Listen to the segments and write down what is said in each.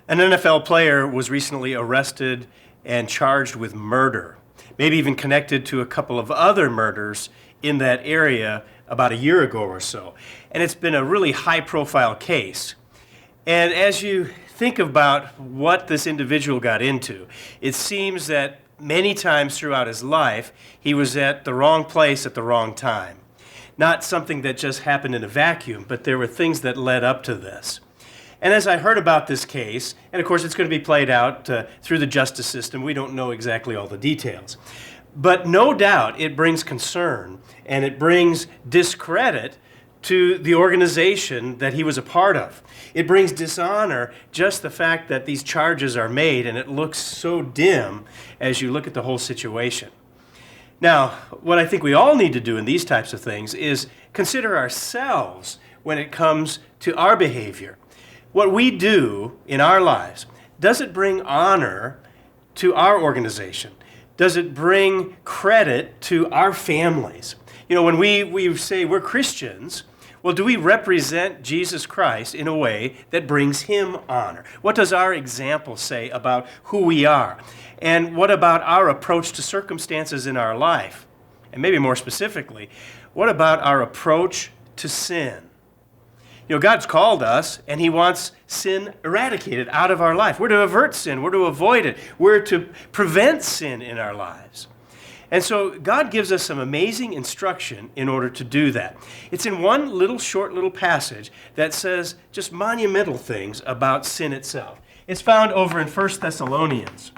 An NFL player was recently arrested and charged with murder, maybe even connected to a couple of other murders in that area about a year ago or so. And it's been a really high-profile case. And as you think about what this individual got into, it seems that many times throughout his life, he was at the wrong place at the wrong time. Not something that just happened in a vacuum, but there were things that led up to this. And as I heard about this case, and of course it's going to be played out through the justice system, we don't know exactly all the details. But no doubt it brings concern and it brings discredit to the organization that he was a part of. It brings dishonor, just the fact that these charges are made, and it looks so dim as you look at the whole situation. Now, what I think we all need to do in these types of things is consider ourselves when it comes to our behavior. What we do in our lives, does it bring honor to our organization? Does it bring credit to our families? You know, when we say we're Christians, well, do we represent Jesus Christ in a way that brings him honor? What does our example say about who we are? And what about our approach to circumstances in our life? And maybe more specifically, what about our approach to sin? You know, God's called us, and he wants sin eradicated out of our life. We're to avert sin. We're to avoid it. We're to prevent sin in our lives. And so God gives us some amazing instruction in order to do that. It's in one short little passage that says just monumental things about sin itself. It's found over in 1 Thessalonians.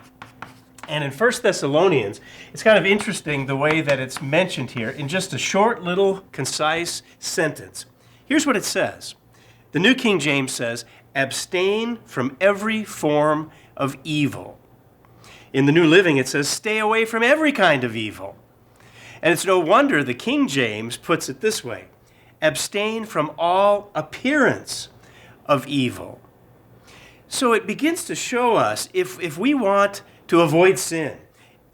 And in 1 Thessalonians, it's kind of interesting the way that it's mentioned here in just a short little concise sentence. Here's what it says. The New King James says, abstain from every form of evil. In the New Living, it says, stay away from every kind of evil. And it's no wonder the King James puts it this way, abstain from all appearance of evil. So it begins to show us if we want to avoid sin,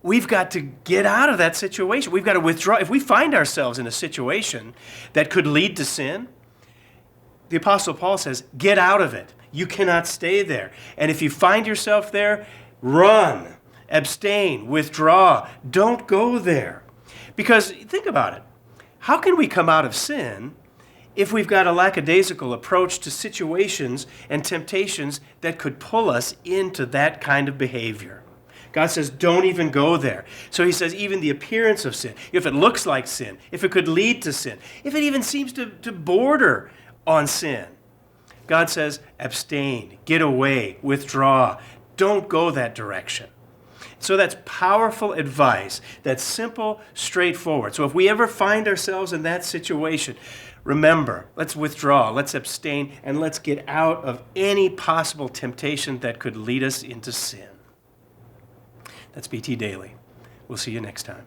we've got to get out of that situation. We've got to withdraw. If we find ourselves in a situation that could lead to sin, the Apostle Paul says, get out of it. You cannot stay there. And if you find yourself there, run, abstain, withdraw. Don't go there. Because think about it. How can we come out of sin if we've got a lackadaisical approach to situations and temptations that could pull us into that kind of behavior? God says, don't even go there. So he says, even the appearance of sin, if it looks like sin, if it could lead to sin, if it even seems to border on sin, God says, abstain, get away, withdraw. Don't go that direction. So that's powerful advice. That's simple, straightforward. So if we ever find ourselves in that situation, remember, let's withdraw, let's abstain, and let's get out of any possible temptation that could lead us into sin. That's BT Daily. We'll see you next time.